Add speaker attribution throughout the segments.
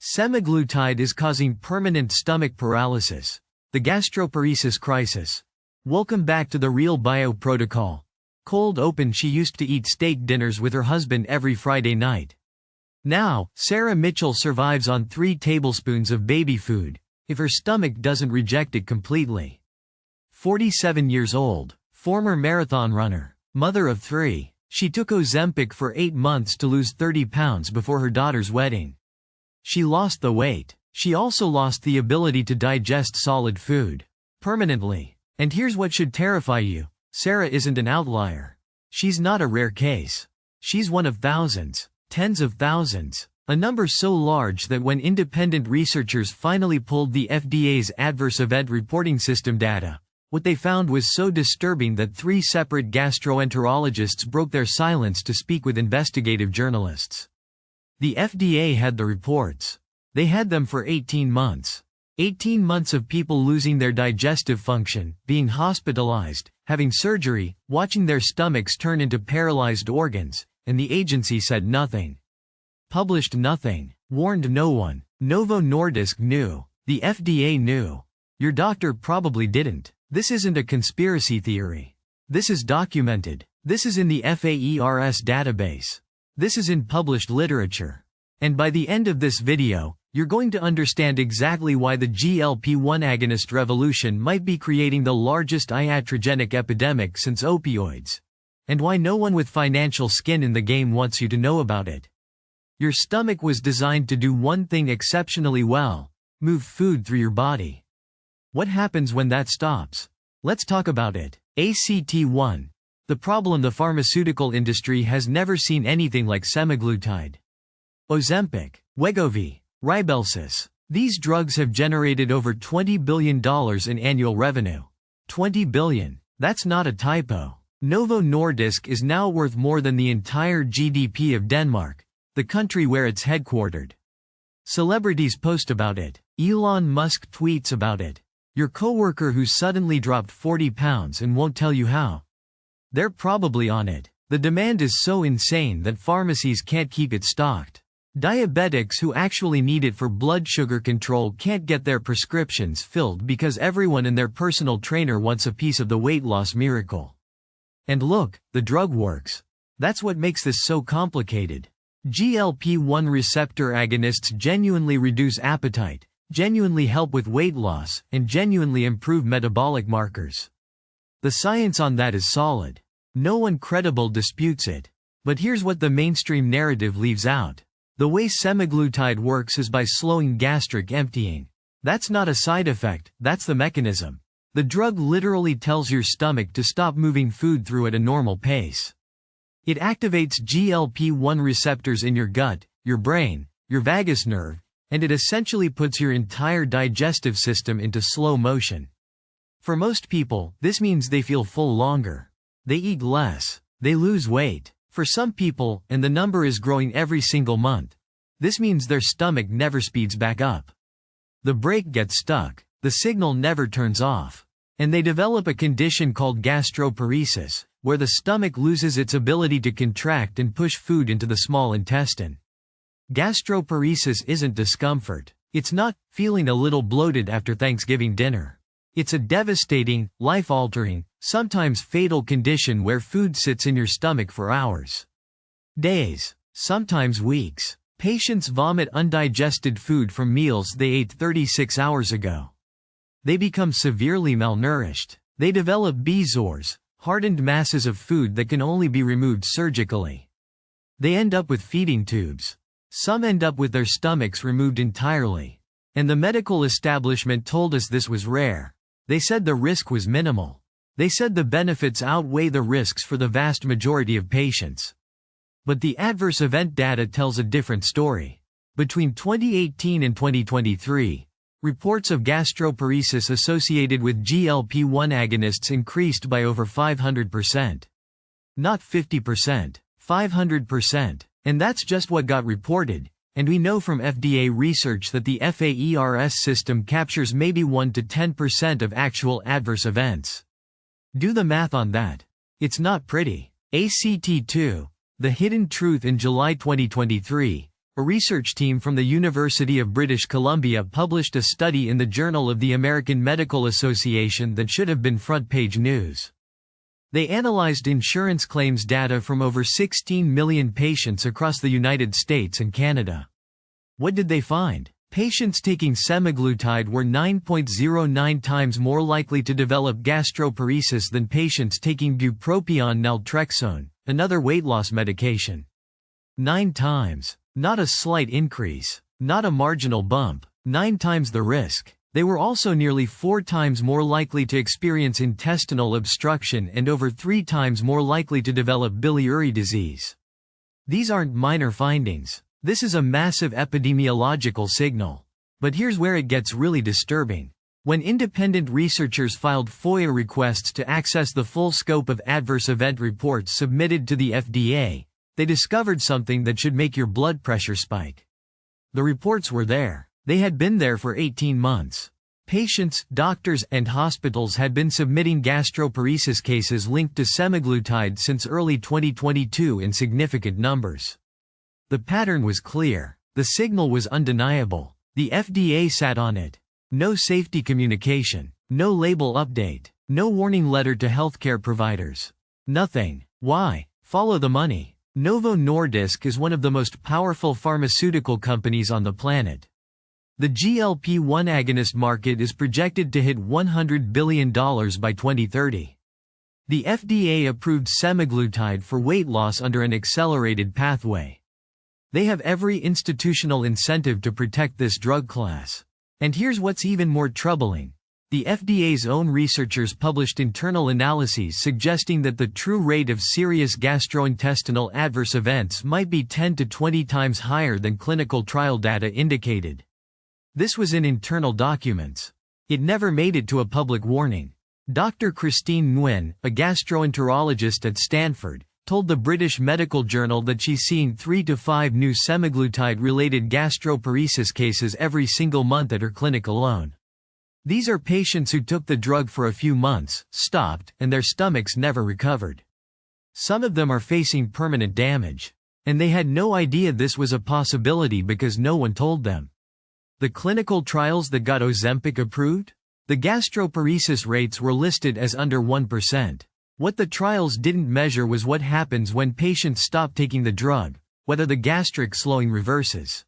Speaker 1: Semaglutide is causing permanent stomach paralysis. The gastroparesis crisis. Welcome back to the Real Bio Protocol. Cold open, she used to eat steak dinners with her husband every Friday night. Now, Sarah Mitchell survives on 3 tablespoons of baby food, if her stomach doesn't reject it completely. 47 years old, former marathon runner, mother of 3, she took Ozempic for 8 months to lose 30 pounds before her daughter's wedding. She lost the weight. She also lost the ability to digest solid food. Permanently. And here's what should terrify you. Sarah isn't an outlier. She's not a rare case. She's one of thousands, tens of thousands, a number so large that when independent researchers finally pulled the FDA's adverse event reporting system data, what they found was so disturbing that 3 separate gastroenterologists broke their silence to speak with investigative journalists. The FDA had the reports. They had them for 18 months. 18 months of people losing their digestive function, being hospitalized, having surgery, watching their stomachs turn into paralyzed organs, and the agency said nothing. Published nothing. Warned no one. Novo Nordisk knew. The FDA knew. Your doctor probably didn't. This isn't a conspiracy theory. This is documented. This is in the FAERS database. This is in published literature. And by the end of this video, you're going to understand exactly why the GLP-1 agonist revolution might be creating the largest iatrogenic epidemic since opioids. And why no one with financial skin in the game wants you to know about it. Your stomach was designed to do one thing exceptionally well: move food through your body. What happens when that stops? Let's talk about it. ACT1. The problem: the pharmaceutical industry has never seen anything like semaglutide. Ozempic, Wegovy, Rybelsus. These drugs have generated over $20 billion in annual revenue. 20 billion. That's not a typo. Novo Nordisk is now worth more than the entire GDP of Denmark, the country where it's headquartered. Celebrities post about it. Elon Musk tweets about it. Your coworker who suddenly dropped 40 pounds and won't tell you how. They're probably on it. The demand is so insane that pharmacies can't keep it stocked. Diabetics who actually need it for blood sugar control can't get their prescriptions filled because everyone and their personal trainer wants a piece of the weight loss miracle. And look, the drug works. That's what makes this so complicated. GLP-1 receptor agonists genuinely reduce appetite, genuinely help with weight loss, and genuinely improve metabolic markers. The science on that is solid. No one credible disputes it. But here's what the mainstream narrative leaves out. The way semaglutide works is by slowing gastric emptying. That's not a side effect, that's the mechanism. The drug literally tells your stomach to stop moving food through at a normal pace. It activates GLP-1 receptors in your gut, your brain, your vagus nerve, and it essentially puts your entire digestive system into slow motion. For most people, this means they feel full longer. They eat less. They lose weight. For some people, and the number is growing every single month, this means their stomach never speeds back up. The brake gets stuck. The signal never turns off. And they develop a condition called gastroparesis, where the stomach loses its ability to contract and push food into the small intestine. Gastroparesis isn't discomfort. It's not feeling a little bloated after Thanksgiving dinner. It's a devastating, life-altering, sometimes fatal condition where food sits in your stomach for hours, days, sometimes weeks. Patients vomit undigested food from meals they ate 36 hours ago. They become severely malnourished. They develop B-zores, hardened masses of food that can only be removed surgically. They end up with feeding tubes. Some end up with their stomachs removed entirely. And the medical establishment told us this was rare. They said the risk was minimal. They said the benefits outweigh the risks for the vast majority of patients. But the adverse event data tells a different story. Between 2018 and 2023, reports of gastroparesis associated with GLP-1 agonists increased by over 500%. Not 50%, 500%. And that's just what got reported. And we know from FDA research that the FAERS system captures maybe 1 to 10% of actual adverse events. Do the math on that. It's not pretty. ACT2, The Hidden Truth in July 2023, A research team from the University of British Columbia published a study in the Journal of the American Medical Association that should have been front-page news. They analyzed insurance claims data from over 16 million patients across the United States and Canada. What did they find? Patients taking semaglutide were 9.09 times more likely to develop gastroparesis than patients taking bupropion naltrexone, another weight loss medication. 9 times. Not a slight increase. Not a marginal bump. 9 times the risk. They were also nearly 4 times more likely to experience intestinal obstruction and over 3 times more likely to develop biliary disease. These aren't minor findings. This is a massive epidemiological signal. But here's where it gets really disturbing. When independent researchers filed FOIA requests to access the full scope of adverse event reports submitted to the FDA, they discovered something that should make your blood pressure spike. The reports were there. They had been there for 18 months. Patients, doctors, and hospitals had been submitting gastroparesis cases linked to semaglutide since early 2022 in significant numbers. The pattern was clear. The signal was undeniable. The FDA sat on it. No safety communication. No label update. No warning letter to healthcare providers. Nothing. Why? Follow the money. Novo Nordisk is one of the most powerful pharmaceutical companies on the planet. The GLP-1 agonist market is projected to hit $100 billion by 2030. The FDA approved semaglutide for weight loss under an accelerated pathway. They have every institutional incentive to protect this drug class. And here's what's even more troubling. The FDA's own researchers published internal analyses suggesting that the true rate of serious gastrointestinal adverse events might be 10 to 20 times higher than clinical trial data indicated. This was in internal documents. It never made it to a public warning. Dr. Christine Nguyen, a gastroenterologist at Stanford, told the British Medical Journal that she's seeing 3 to 5 new semaglutide-related gastroparesis cases every single month at her clinic alone. These are patients who took the drug for a few months, stopped, and their stomachs never recovered. Some of them are facing permanent damage. And they had no idea this was a possibility because no one told them. The clinical trials that got Ozempic approved? The gastroparesis rates were listed as under 1%. What the trials didn't measure was what happens when patients stop taking the drug, whether the gastric slowing reverses.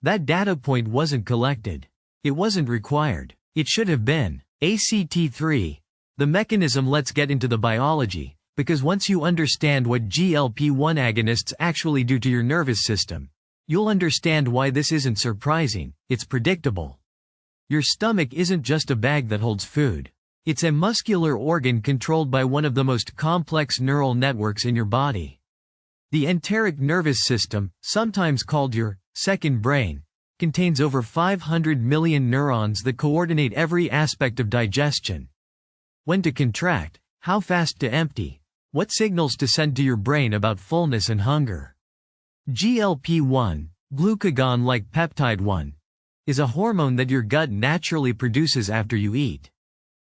Speaker 1: That data point wasn't collected. It wasn't required. It should have been. ACT3. The mechanism. Let's get into the biology, because once you understand what GLP-1 agonists actually do to your nervous system, you'll understand why this isn't surprising, it's predictable. Your stomach isn't just a bag that holds food. It's a muscular organ controlled by one of the most complex neural networks in your body. The enteric nervous system, sometimes called your second brain, contains over 500 million neurons that coordinate every aspect of digestion. When to contract, how fast to empty, what signals to send to your brain about fullness and hunger. GLP-1, glucagon-like peptide 1, is a hormone that your gut naturally produces after you eat.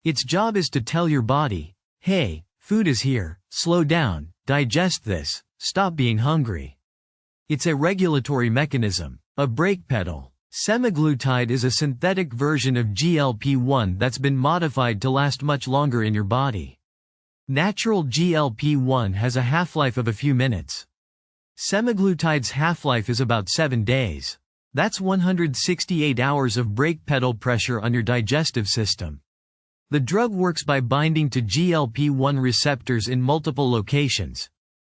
Speaker 1: Its job is to tell your body, hey, food is here, slow down, digest this, stop being hungry. It's a regulatory mechanism, a brake pedal. Semaglutide is a synthetic version of GLP-1 that's been modified to last much longer in your body. Natural GLP-1 has a half-life of a few minutes. Semaglutide's half-life is about 7 days. That's 168 hours of brake pedal pressure on your digestive system. The drug works by binding to GLP-1 receptors in multiple locations.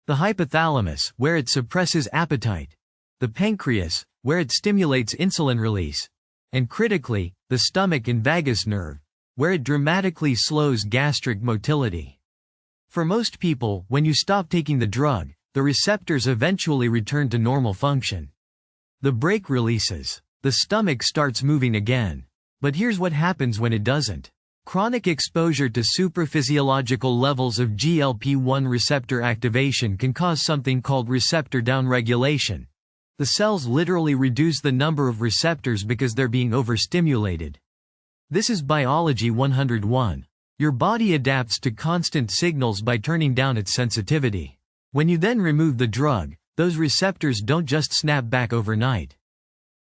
Speaker 1: The hypothalamus, where it suppresses appetite. The pancreas, where it stimulates insulin release. And critically, the stomach and vagus nerve, where it dramatically slows gastric motility. For most people, when you stop taking the drug, the receptors eventually return to normal function. The brake releases. The stomach starts moving again. But here's what happens when it doesn't. Chronic exposure to supraphysiological levels of GLP-1 receptor activation can cause something called receptor downregulation. The cells literally reduce the number of receptors because they're being overstimulated. This is biology 101. Your body adapts to constant signals by turning down its sensitivity. When you then remove the drug, those receptors don't just snap back overnight.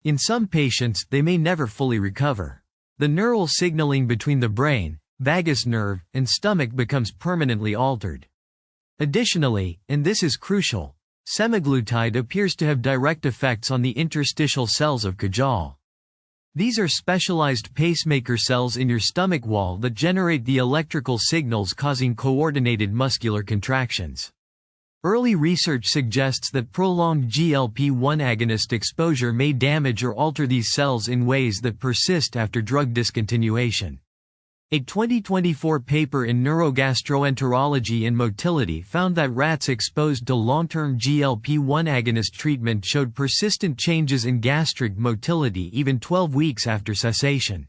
Speaker 1: In some patients, they may never fully recover. The neural signaling between the brain, vagus nerve, and stomach becomes permanently altered. Additionally, and this is crucial, semaglutide appears to have direct effects on the interstitial cells of Cajal. These are specialized pacemaker cells in your stomach wall that generate the electrical signals causing coordinated muscular contractions. Early research suggests that prolonged GLP-1 agonist exposure may damage or alter these cells in ways that persist after drug discontinuation. A 2024 paper in Neurogastroenterology and Motility found that rats exposed to long-term GLP-1 agonist treatment showed persistent changes in gastric motility even 12 weeks after cessation.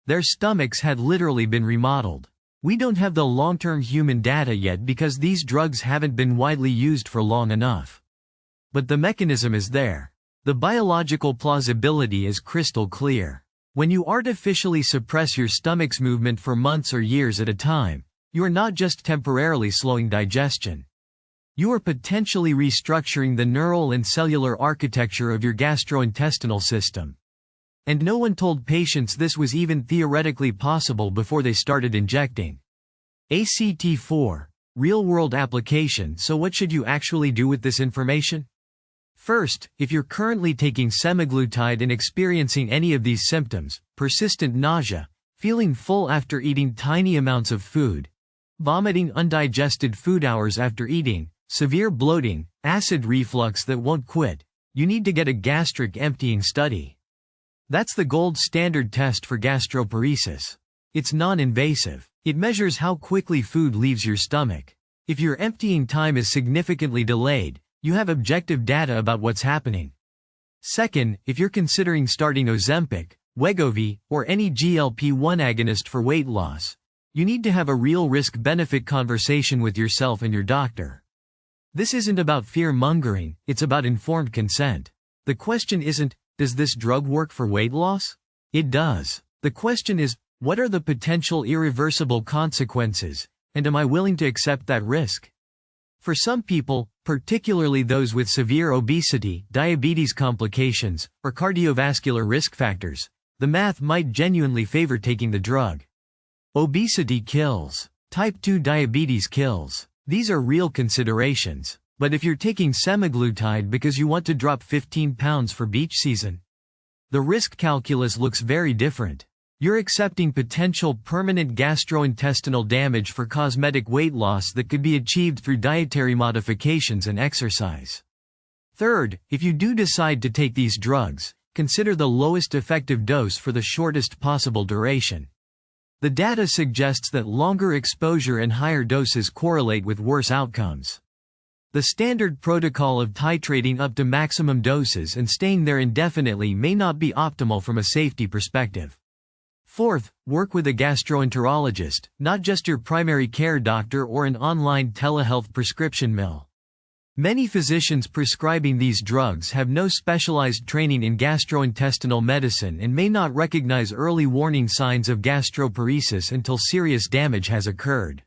Speaker 1: Their stomachs had literally been remodeled. We don't have the long-term human data yet because these drugs haven't been widely used for long enough. But the mechanism is there. The biological plausibility is crystal clear. When you artificially suppress your stomach's movement for months or years at a time, you are not just temporarily slowing digestion. You are potentially restructuring the neural and cellular architecture of your gastrointestinal system. And no one told patients this was even theoretically possible before they started injecting. ACT4, real-world application. So what should you actually do with this information? First, if you're currently taking semaglutide and experiencing any of these symptoms, persistent nausea, feeling full after eating tiny amounts of food, vomiting undigested food hours after eating, severe bloating, acid reflux that won't quit, you need to get a gastric emptying study. That's the gold standard test for gastroparesis. It's non-invasive. It measures how quickly food leaves your stomach. If your emptying time is significantly delayed, you have objective data about what's happening. Second, if you're considering starting Ozempic, Wegovy, or any GLP-1 agonist for weight loss, you need to have a real risk-benefit conversation with yourself and your doctor. This isn't about fear-mongering, it's about informed consent. The question isn't, does this drug work for weight loss? It does. The question is, what are the potential irreversible consequences, and am I willing to accept that risk? For some people, particularly those with severe obesity, diabetes complications, or cardiovascular risk factors, the math might genuinely favor taking the drug. Obesity kills. Type 2 diabetes kills. These are real considerations. But if you're taking semaglutide because you want to drop 15 pounds for beach season, the risk calculus looks very different. You're accepting potential permanent gastrointestinal damage for cosmetic weight loss that could be achieved through dietary modifications and exercise. Third, if you do decide to take these drugs, consider the lowest effective dose for the shortest possible duration. The data suggests that longer exposure and higher doses correlate with worse outcomes. The standard protocol of titrating up to maximum doses and staying there indefinitely may not be optimal from a safety perspective. Fourth, work with a gastroenterologist, not just your primary care doctor or an online telehealth prescription mill. Many physicians prescribing these drugs have no specialized training in gastrointestinal medicine and may not recognize early warning signs of gastroparesis until serious damage has occurred.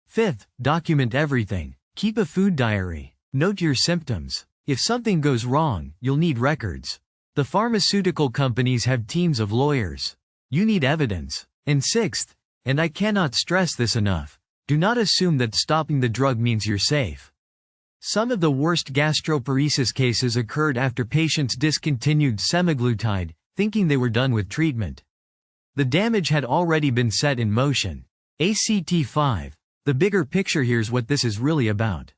Speaker 1: Fifth, document everything. Keep a food diary. Note your symptoms. If something goes wrong, you'll need records. The pharmaceutical companies have teams of lawyers. You need evidence. And sixth, and I cannot stress this enough, do not assume that stopping the drug means you're safe. Some of the worst gastroparesis cases occurred after patients discontinued semaglutide, thinking they were done with treatment. The damage had already been set in motion. ACT5. The bigger picture here's what this is really about.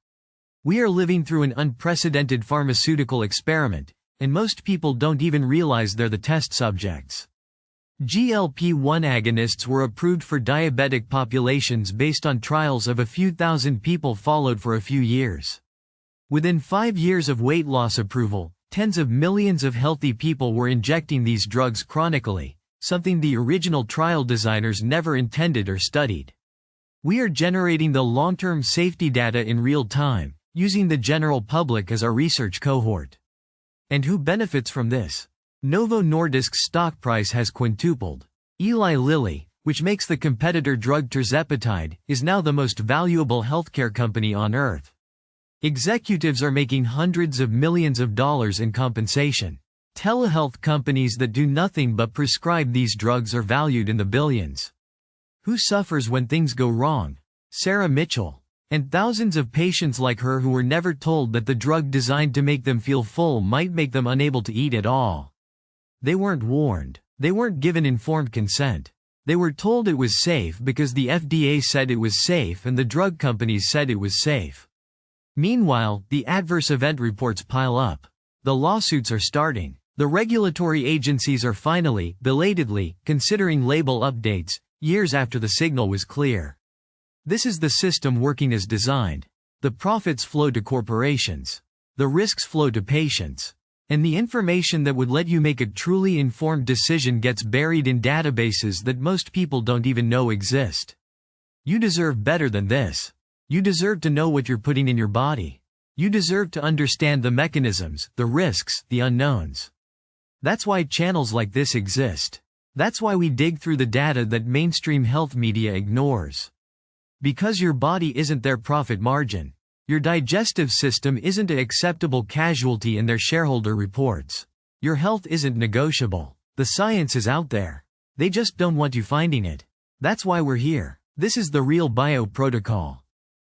Speaker 1: We are living through an unprecedented pharmaceutical experiment, and most people don't even realize they're the test subjects. GLP-1 agonists were approved for diabetic populations based on trials of a few thousand people followed for a few years. Within 5 years of weight loss approval, tens of millions of healthy people were injecting these drugs chronically, something the original trial designers never intended or studied. We are generating the long-term safety data in real time, using the general public as our research cohort. And who benefits from this? Novo Nordisk's stock price has quintupled. Eli Lilly, which makes the competitor drug tirzepatide, is now the most valuable healthcare company on earth. Executives are making hundreds of millions of dollars in compensation. Telehealth companies that do nothing but prescribe these drugs are valued in the billions. Who suffers when things go wrong? Sarah Mitchell. And thousands of patients like her who were never told that the drug designed to make them feel full might make them unable to eat at all. They weren't warned. They weren't given informed consent. They were told it was safe because the FDA said it was safe and the drug companies said it was safe. Meanwhile, the adverse event reports pile up. The lawsuits are starting. The regulatory agencies are finally, belatedly, considering label updates, years after the signal was clear. This is the system working as designed. The profits flow to corporations. The risks flow to patients. And the information that would let you make a truly informed decision gets buried in databases that most people don't even know exist. You deserve better than this. You deserve to know what you're putting in your body. You deserve to understand the mechanisms, the risks, the unknowns. That's why channels like this exist. That's why we dig through the data that mainstream health media ignores. Because your body isn't their profit margin. Your digestive system isn't an acceptable casualty in their shareholder reports. Your health isn't negotiable. The science is out there. They just don't want you finding it. That's why we're here. This is the Real Bio Protocol.